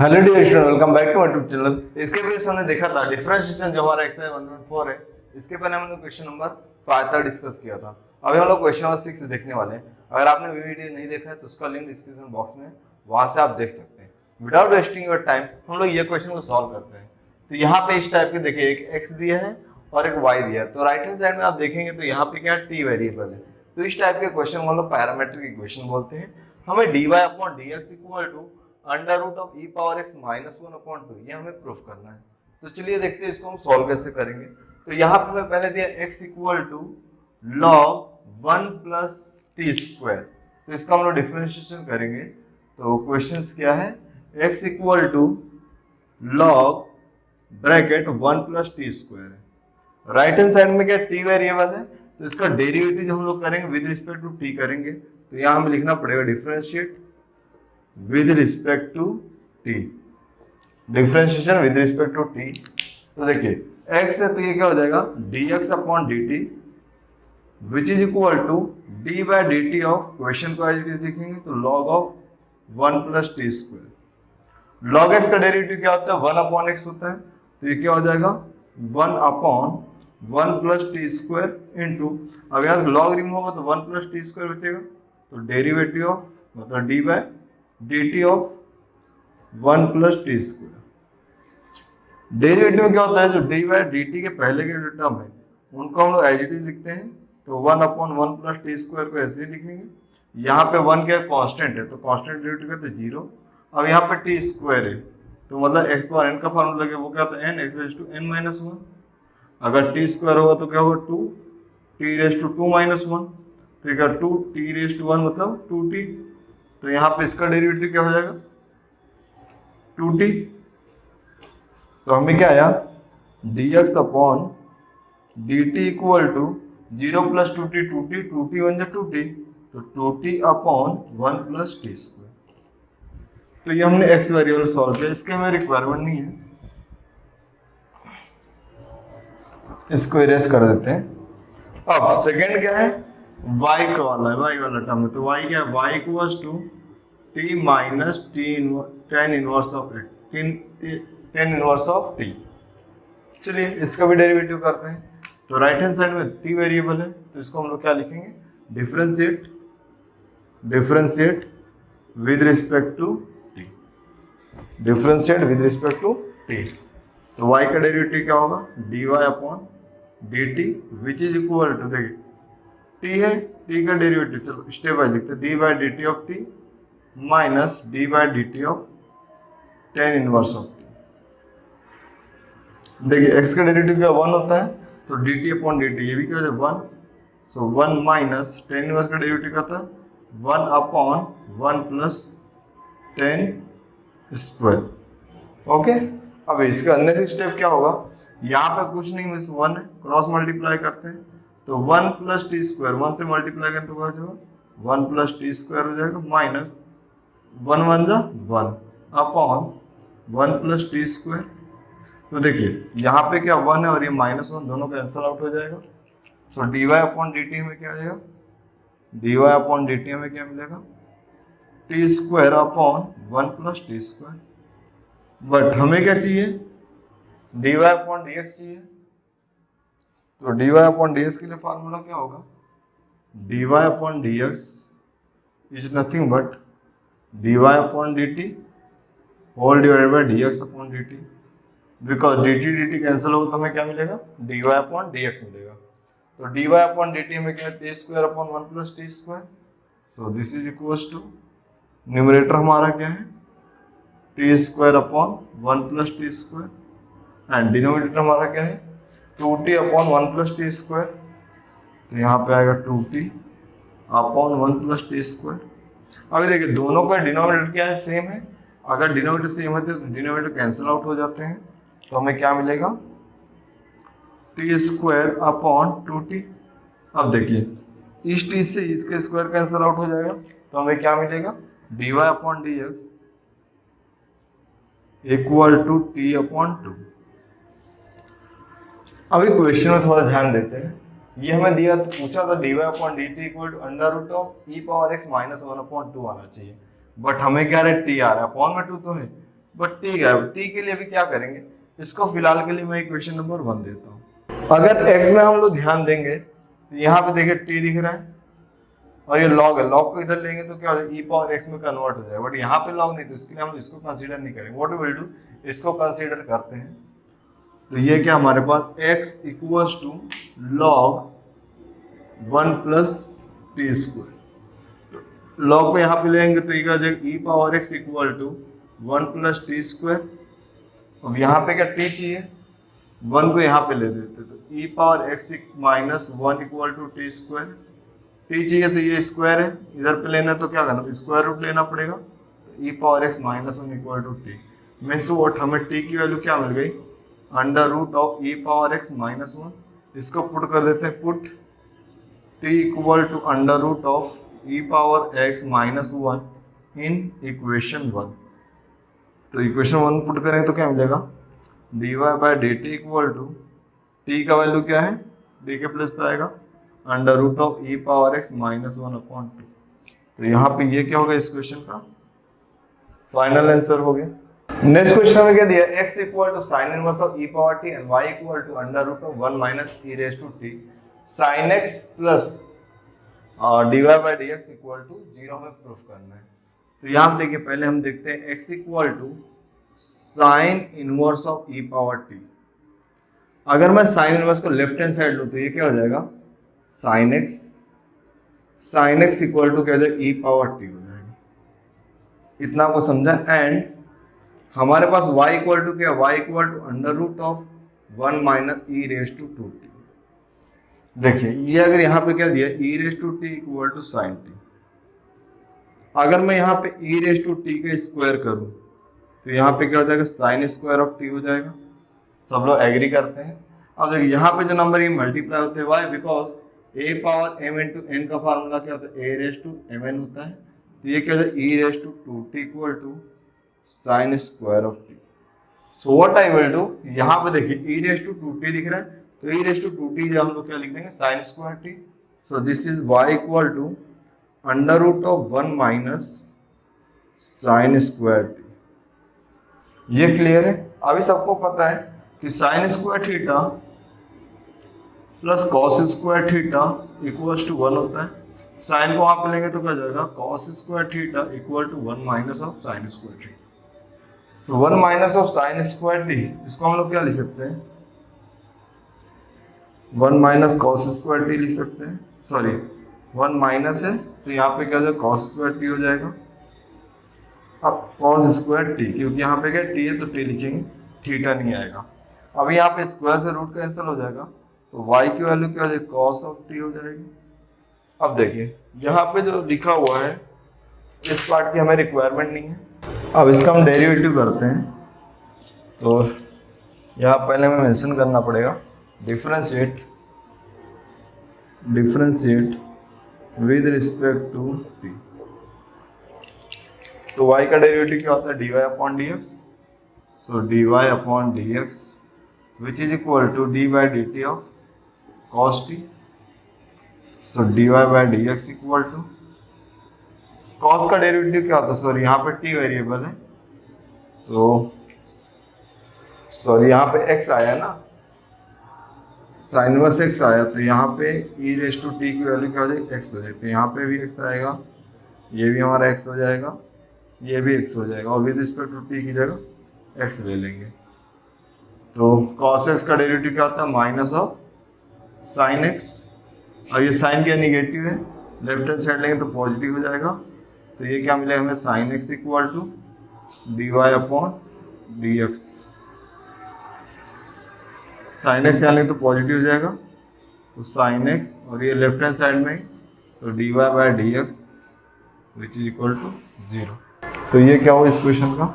Hello dear student, welcome back to my YouTube channel. इसके पहले हमने देखा था डिफरेंशिएशन जो हमारा एक्सरसाइज 1.4 है। इसके पहले हमने क्वेश्चन नंबर 5 तक डिस्कस किया था। अभी हम लोग क्वेश्चन नंबर 6 देखने वाले हैं। अगर आपने वीडियो नहीं देखा है तो उसका लिंक डिस्क्रिप्शन बॉक्स में, वहां से आप देख सकते हैं। विदाउट वेस्टिंग योर टाइम हम लोग ये क्वेश्चन को सॉल्व करते हैं। तो यहाँ पे इस टाइप के देखिए, एक एक्स दिया है और एक वाई दिया है। तो राइट हैंड साइड में आप देखेंगे तो यहाँ पे क्या टी वेरिएबल है। तो इस टाइप के क्वेश्चन को हम लोग पैरामीट्रिक इक्वेशन बोलते हैं। हमें d Y upon D x equal to under root of e power x minus 1/2 ये हमें प्रूफ करना है। तो चलिए देखते हैं इसको हम सॉल्व कैसे करेंगे। तो यहाँ पे हमें पहले दिया x equal to log 1 plus T square. तो इसका हम लोग डिफरेंशिएशन करेंगे। तो क्वेश्चन क्या है, x equal to log bracket 1 plus T square है। राइट हैंड साइड में क्या t वेरिएबल है, तो इसका डेरिवेटिव जो हम लोग करेंगे विद रिस्पेक्ट टू t करेंगे। तो यहाँ हमें लिखना पड़ेगा differentiate with respect to t, differentiation with respect to t। तो देखिए x है तो ये क्या हो जाएगा dx upon dt which is equal to d by dt of, question को एज इट इज लिखेंगे तो log of 1 plus T square. log x का डेरिवेटिव क्या होता है 1 अपॉन x होता है। तो ये क्या हो जाएगा 1 upon 1 plus T square into, अब यहाँ से log रिमूव होगा तो 1 प्लस टी स्क्वायर बचेगा। तो डेरिवेटिव ऑफ मतलब d by dt of 1 plus T square. Derivative में क्या होता है, जो डी बाई डी टी के पहले के जो टर्म है उनको हम लोग एज इट इज लिखते हैं। तो 1 अपॉन 1 प्लस टी स्क्वायर को ऐसे ही लिखेंगे। यहाँ पे 1 क्या कांस्टेंट है तो कांस्टेंट डेरिवेटिव का तो 0। अब यहाँ पे टी स्क्वायर है तो मतलब एक्स पावर एन का फॉर्मूला क्या, वो क्या होता है n x raise to n minus 1। अगर टी स्क्वायर होगा तो क्या होगा 2 टी रेज टू 2 माइनस 1। तो क्या 2 टी रेज टू 1 मतलब 2t। तो यहाँ पे इसका डेरिवेटिव क्या हो जाएगा 2t। तो हमें क्या आया dx upon dt equal to 0 plus 2t 2t 2t 1 2t, तो 2t upon 1 plus T square. तो ये हमने x वेरिएबल सॉल्व किया, इसके हमें रिक्वायरमेंट नहीं है, इसको इरेज कर देते हैं। अब सेकेंड क्या है y का वाला है, y वाला टर्म है। तो y क्या है y equals to t minus tan inverse of tan inverse of t। चलिए इसका भी डेरिवेटिव करते हैं। तो राइट हैंड साइड में t वेरिएबल है तो इसको हम लोग क्या लिखेंगे differentiate with respect to t, differentiate with respect to t। तो y का डेरिवेटिव क्या होगा dy upon dt which is equal to, देखिए t है, t का डेरिवेटिव चलो स्टेप बाय लिखते हैं, D by d t of T minus D by d t of tan inverse of T. देखिए x का डेरिवेटिव क्या 1 होता है तो dt अपॉन dt ये भी क्या हो जाए 1। सो 1 माइनस tan इनवर्स का डेरिवेटिव क्या था 1 upon 1 plus tan square. Okay, अब इसका नेक्स्ट स्टेप क्या होगा, यहाँ पे कुछ नहीं मिस 1 है, क्रॉस मल्टीप्लाई करते हैं। तो 1 प्लस टी स्क्वायर 1 से मल्टीप्लाई करें तो क्या हो जाएगा 1 प्लस टी स्क्वायर हो जाएगा माइनस 1 1 जा 1 अपॉन 1 प्लस टी स्क्वायर। तो देखिए यहाँ पे क्या 1 है और ये माइनस 1 दोनों कैंसिल आउट हो जाएगा। So D Y upon D T हमें क्या आ जाएगा, D Y upon D T हमें क्या मिलेगा T square upon 1 plus T square. But हमें क्या चाहिए D Y upon D X चाहिए। तो D Y upon D X के लिए फार्मूला क्या होगा D Y upon D X is nothing but D Y upon D T whole divided by D x upon D T. Because d t cancel होगा तो हमें क्या मिलेगा d Y upon D x मिलेगा। तो D Y upon D T हमें क्या t square upon 1 plus T square. So this is equals to, numerator हमारा क्या है t square upon 1 plus T square and denominator हमारा क्या है 2t upon 1 plus T square. तो यहाँ पे आएगा 2t upon 1 plus T square. अभी देखिए दोनों का डिनोमिनेटर क्या है सेम है, अगर डिनोमिनेटर सेम होते तो डिनोमिनेटर कैंसिल आउट हो जाते हैं। तो हमें क्या मिलेगा टी स्क्वायर अपॉन 2t। अब देखिए इस t से इसके स्क्वायर कैंसिल आउट हो जाएगा तो हमें क्या मिलेगा d Y upon D x equal to t upon 2। अभी क्वेश्चन में थोड़ा ध्यान देते हैं। ये हमें दिया तो पूछा था d Y upon D t equal to under root of e power x minus 1/2 आना चाहिए, बट हमें क्या रहा है टी आ रहा है, अपॉन में 2 तो है बट टी है, टी के लिए भी क्या करेंगे, इसको फिलहाल के लिए मैं इक्वेशन नंबर 1 देता हूँ। अगर x में हम लोग ध्यान देंगे तो यहाँ पे देखिए t दिख रहा है और ये log है, log को इधर लेंगे तो क्या हो जाएगा, e पावर x में कन्वर्ट हो जाएगा, बट यहाँ पे log नहीं, तो इसके लिए हम इसको कंसीडर नहीं करेंगे। व्हाट वी विल डू, इसको कंसीडर करते हैं। तो ये क्या हमारे पास x equals to log 1 plus T square, log को यहाँ पे लेंगे तो ये क्या हो जाएगा, e power x equal to 1 plus T square. अब यहाँ पे क्या t चाहिए, 1 को यहाँ पे ले देते, तो e power x minus 1 equal to t square. T चाहिए तो ये स्क्वायर है, इधर पे लेना तो क्या करना, स्क्वायर रूट लेना पड़ेगा, तो e power x minus 1 equal to t. Means what, हमें t की वैल्यू क्या मिल गई, under root of e power x minus 1। इसको पुट कर देते हैं, put t equal to under root of e power x minus 1 in equation 1। तो इक्वेशन 1 पुट करेंगे तो क्या मिलेगा, dy by d t equal to t का वैल्यू क्या है, d के प्लस पे आएगा under root of e power x minus 1 upon 2। तो यहाँ पे ये क्या होगा, इस क्वेश्चन का फाइनल आंसर हो गया। नेक्स्ट क्वेश्चन में क्या दिया, x equal to sine inverse of e power t and y equal to under root of 1 minus e raise to t sine x plus dy by D x equal to 0 हमें proof करना है। तो यहाँ देखिए, पहले हम देखते हैं x equal to sine inverse of e power t। अगर मैं साइन इनवर्स को लेफ्ट हैंड साइड लूँ तो ये क्या हो जाएगा, साइन x इक्वल टू क्या हो जाएगा, e पावर t हो जाएगा। इतना आपको समझा। एंड हमारे पास y इक्वल टू क्या, y equal to under root of 1 minus e raise to 2t। देखिए ये अगर यहाँ पे क्या दिया, e raise to t equal to sine t. अगर मैं यहाँ पे e रेज टू टी का स्क्वायर करूँ तो यहाँ पे क्या हो जाएगा, साइन स्क्वायर ऑफ टी हो जाएगा। सब लोग एग्री करते हैं। अब देखिए यहाँ पे जो नंबर ये मल्टीप्लाई होते हैं, why, because a power m into n का फार्मूला क्या होता है, a रेज टू mn होता है। तो ये क्या होता है, e raise to 2t equal to sine square of t. So what I will do, यहाँ पे देखिए e रेज टू 2t दिख रहा है, तो e रेज टू 2t हम लोग क्या लिख देंगे, sine square t. So this is y equal to under root of 1 minus sine square t. ये क्लियर है। अभी सबको पता है कि sine square theta plus cos square theta equals to 1 होता है। साइन को वहां पे लेंगे तो क्या जाएगा, cos square theta equal to 1 minus of sine square theta. So 1 minus of sine square t, इसको हम लोग क्या लिख सकते हैं, 1 माइनस कॉस स्क्वायर टी लिख सकते हैं। सॉरी 1 माइनस है तो यहाँ पे क्या हो जाएगा, कॉस स्क्वायर टी हो जाएगा। अब कॉस स्क्वायर टी, क्योंकि यहाँ पे क्या टी है तो टी लिखेंगे, थीटा नहीं आएगा। अब यहाँ पे स्क्वायर से रूट कैंसिल हो जाएगा, तो y की वैल्यू क्या हो जाएगी, कॉस ऑफ टी हो जाएगी। अब देखिए यहाँ पे जो लिखा हुआ है इस पार्ट की हमें रिक्वायरमेंट नहीं है। अब इसका हम डेरिवेटिव करते हैं, तो यहाँ पहले हमें मेंशन करना पड़ेगा differentiate with respect to t। तो y का डेरिवेटिव क्या होता है, dy upon dx। So dy upon dx which is equal to d by d t of cos t। So dy by dx equal to cos का derivative क्या होता है, sorry यहाँ पे t वेरिएबल है, तो सॉरी यहाँ पे x आया ना, साइन इनवर्स x आया, तो यहाँ पे e रेज टू t की वैल्यू क्या हो जाएगी, x हो जाएगी। तो यहाँ पे भी x आएगा, ये भी हमारा x हो जाएगा, ये भी x हो जाएगा, और विद रिस्पेक्ट टू t की जगह x ले लेंगे। तो cos x का डेरिवेटिव क्या होता है, माइनस ऑफ साइन x। अब ये साइन क्या निगेटिव है, लेफ्ट हैंड साइड लेंगे तो पॉजिटिव हो जाएगा। तो ये क्या मिलेगा हमें, sine x equal to d Y upon D x. Sine x यहाँ लेंगे तो पॉजिटिव हो जाएगा, तो साइन एक्स, और ये लेफ्ट हैंड साइड में तो D y by D x which is equal to 0। तो ये क्या हो इस क्वेश्चन का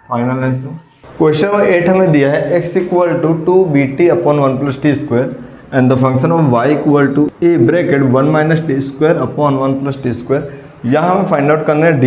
फाइनल आंसर। क्वेश्चन नंबर 8 हमें दिया है x equal to 2bt upon 1 plus T square and the function of y equal to a bracket 1 minus t square upon 1 plus T square. यहाँ हमें फाइंड आउट करना है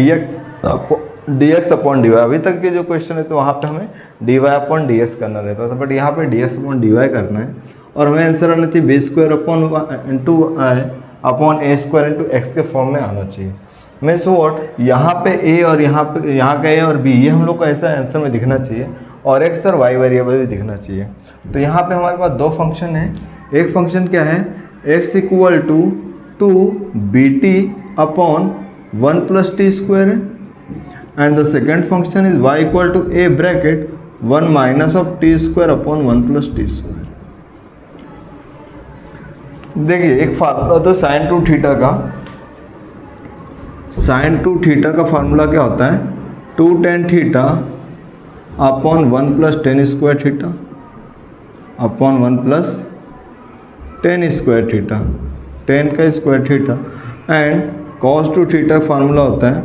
dx upon D Y. अभी तक के जो क्वेश्चन है तो वहाँ पे हमें d Y upon D x करना रहता था, बट यहाँ पे dx अपॉन डी वाई करना है, और हमें आंसर आना चाहिए बी स्क्वायर अपॉन इंटू आई अपॉन ए स्क्वायर इंटू एक्स के फॉर्म में आना चाहिए। मीन्स व्हाट, यहाँ पे ए और यहाँ का ए और बी ये हम लोग को ऐसा आंसर में दिखना चाहिए, और एक्स और वाई वेरिएबल भी दिखना चाहिए। तो यहाँ पे हमारे पास दो फंक्शन है। एक फंक्शन क्या है, x equal to 2bt upon 1 plus T square है, and the second function is y equal to a bracket 1 minus of T square upon 1 plus T square. देखिए एक फार्मूला तो साइन टू थीटा का, sine two theta का formula क्या होता है, 2 tan theta upon 1 plus tan square theta upon 1 plus tan square theta, 10 का square theta, and cos two theta का फार्मूला होता है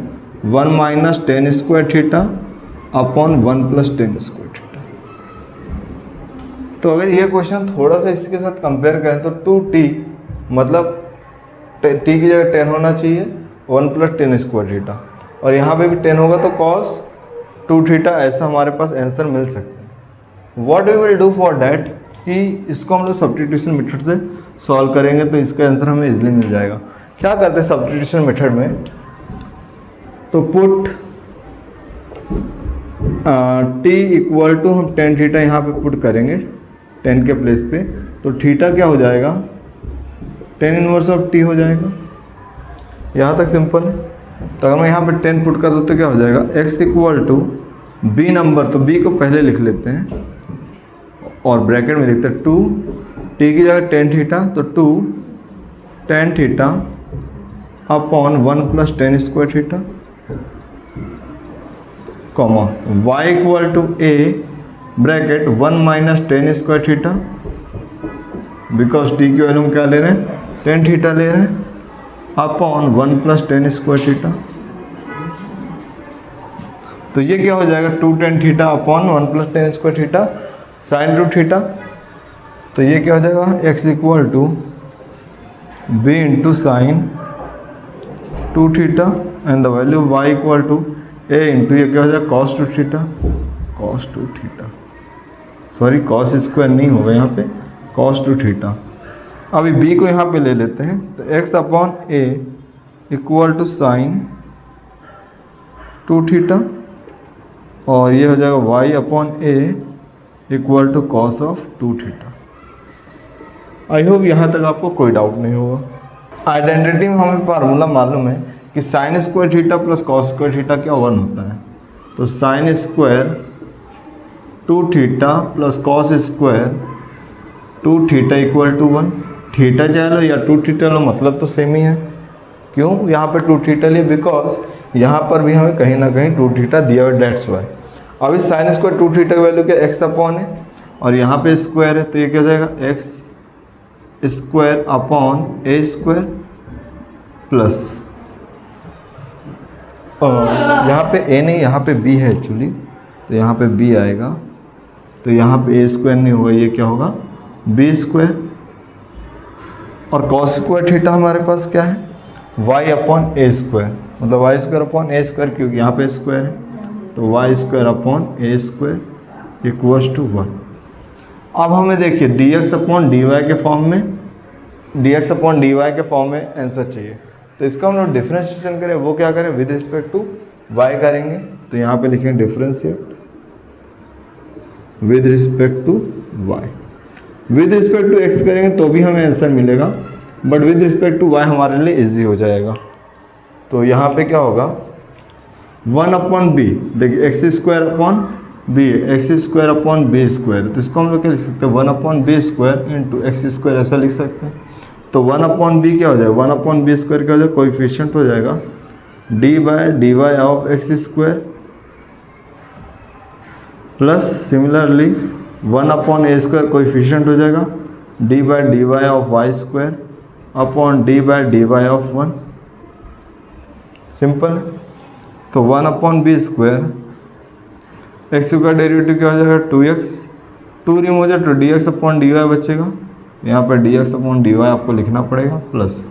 1 minus tan square theta upon 1 plus tan square theta. तो अगर ये क्वेश्चन थोड़ा सा इसके साथ कंपेयर करें तो 2t मतलब t की जगह 10 होना चाहिए, 1 प्लस टेन स्क्वायर थीटा, और यहाँ पे भी 10 होगा तो cos 2 थीटा, ऐसा हमारे पास आंसर मिल सकता है। What we will do for that कि इसको हम लोग सब्स्टिट्यूशन मेथड से सॉल्व करेंगे तो इसका आंसर हमें इजीली मिल जाएगा। क्या करते हैं सब्स्टिट्यूशन मेथड में, तो पुट t इक्वल टू हम टेन थीटा यहाँ पे पुट करेंगे 10 के प्लेस पे, तो थीटा क्या हो जाएगा, 10 इनवर्स ऑफ t हो जाएगा। यहाँ तक सिंपल है। तो अगर मैं यहाँ पे 10 पुट कर दूँ तो क्या हो जाएगा, x equal to b number, तो b को पहले लिख लेते हैं और ब्रैकेट में लिखते हैं 2, t की जगह टेन थीटा तो 2 tan theta upon 1 plus tan square theta, comma y equal to a bracket 1 minus tan square theta, because t की वैल्यू में क्या ले रहे हैं, टेन थीटा ले रहे हैं, upon 1 plus tan square theta. तो ये क्या हो जाएगा, 2 tan theta upon 1 plus tan square theta sine two theta. तो ये क्या हो जाएगा, x equal to b into sine 2 theta and the value y equal to a into ये क्या हो जाएगा, cos 2 theta, cos 2 theta, sorry cos square नहीं होगा यहाँ पे, cos 2 थीटा। अभी b को यहाँ पे ले लेते हैं, तो x अपॉन a equal to sine 2 theta, और ये हो जाएगा y अपॉन a equal to cos of 2 theta. I hope यहाँ तक आपको कोई डाउट नहीं होगा। आइडेंटिटी में हमें फार्मूला मालूम है कि sine square theta plus cos square theta क्या 1 होता है, तो sine square 2 theta plus cos square 2 theta equal to 1। Theta चाहे लो या 2 थीटा लो, मतलब तो सेम ही है। क्यों यहाँ पे 2 थीटा लिए, बिकॉज यहाँ पर भी हमें कहीं ना कहीं 2 थीटा दिया हुआ, डेट्स वाई। अब इस साइन स्क्वायर 2 थीटा की वैल्यू क्या x अपॉन है, और यहाँ पे स्क्वायर है, तो ये क्या हो जाएगा x स्क्वायर अपॉन a स्क्वायर प्लस, और यहाँ पे a नहीं यहाँ पे b है एक्चुअली, तो यहाँ पे b आएगा, तो यहाँ पे a स्क्वायर नहीं होगा, ये क्या होगा b स्क्वायर, और कॉस स्क्वायर थीटा हमारे पास क्या है, y अपॉन a स्क्वायर, मतलब y स्क्वायर अपॉन a स्क्वायर, क्योंकि यहाँ पे स्क्वायर है, तो y स्क्वायर अपॉन a स्क्वायर इक्वल्स टू 1। अब हमें देखिए dx अपॉन dy के फॉर्म में, dx अपॉन dy के फॉर्म में आंसर चाहिए, तो इसका हम लोग डिफरेंशिएशन करें, वो क्या करें, विद रिस्पेक्ट टू y करेंगे। तो यहाँ पे लिखेंगे differentiate with respect to y, with respect to x करेंगे तो भी हमें आंसर मिलेगा, but with respect to y हमारे लिए इजी हो जाएगा। तो यहाँ पे क्या होगा, 1 अपॉन बी, देखिए x square upon b, x square upon b square, तो इसको हम लोग क्या लिख सकते हैं, 1 upon b square into x square, ऐसा लिख सकते हैं। तो 1 अपॉन बी क्या हो जाएगा, 1 अपॉन बी स्क्वायर क्या हो जाएगा, कोएफिशिएंट हो जाएगा d by d y of x square, plus similarly 1 upon A square coefficient हो जाएगा d by d y of y square upon d by d y of 1। Simple है। तो 1 upon b square, x का derivative क्या हो जाएगा 2x, 2 remove हो जाए तो dx अपॉन dy बचेगा, यहाँ पर dx अपॉन dy आपको लिखना पड़ेगा, प्लस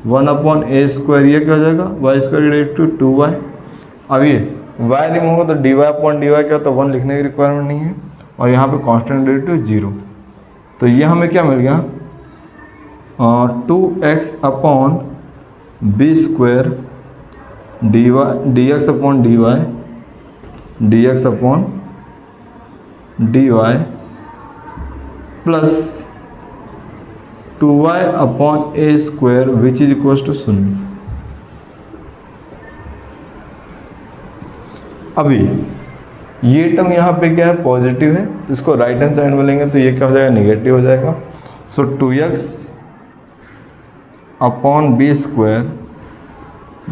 1 अपॉन ए स्क्वायर, ये क्या हो जाएगा y स्क्वायर डेरिवेटिव 2y। अब ये y रिमूव होगा तो dy अपॉन dy क्या होता है, 1 लिखने की रिक्वायरमेंट नहीं है, और यहाँ पे कांस्टेंट डेरिवेटिव 0। तो ये हमें क्या मिल गया, 2x upon b square d x upon D y plus 2y upon A square which is equal to 0। अभी ये टर्म यहाँ पे क्या है, पॉजिटिव है, तो इसको राइट हैंड साइड में लेंगे तो ये क्या हो जाएगा, नेगेटिव हो जाएगा। So 2x upon b square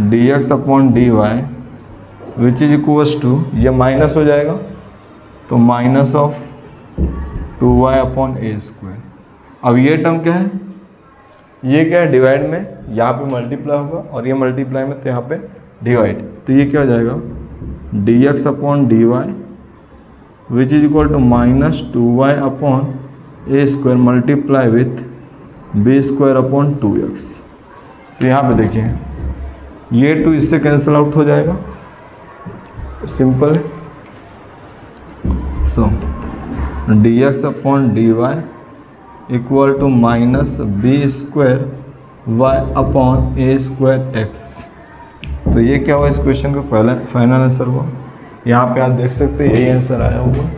d x upon D y which is equals to, ये माइनस हो जाएगा तो minus of 2y upon A square. अब ये टर्म क्या है, ये क्या है, डिवाइड में यहाँ पे मल्टीप्लाई होगा और ये मल्टीप्लाई में तो यहाँ पे डिवाइड, तो ये क्या हो जाएगा d x upon D y which is equal to minus 2y upon A square multiply with b square upon 2x। तो यहाँ पे देखिए ये 2 इससे कैंसिल आउट हो जाएगा, सिंपल है। So D x upon D Y equal to minus B square Y upon A square X. तो ये क्या हुआ, इस क्वेश्चन का फाइनल आंसर हुआ। यहाँ पे आप देख सकते हैं यही आंसर आया होगा।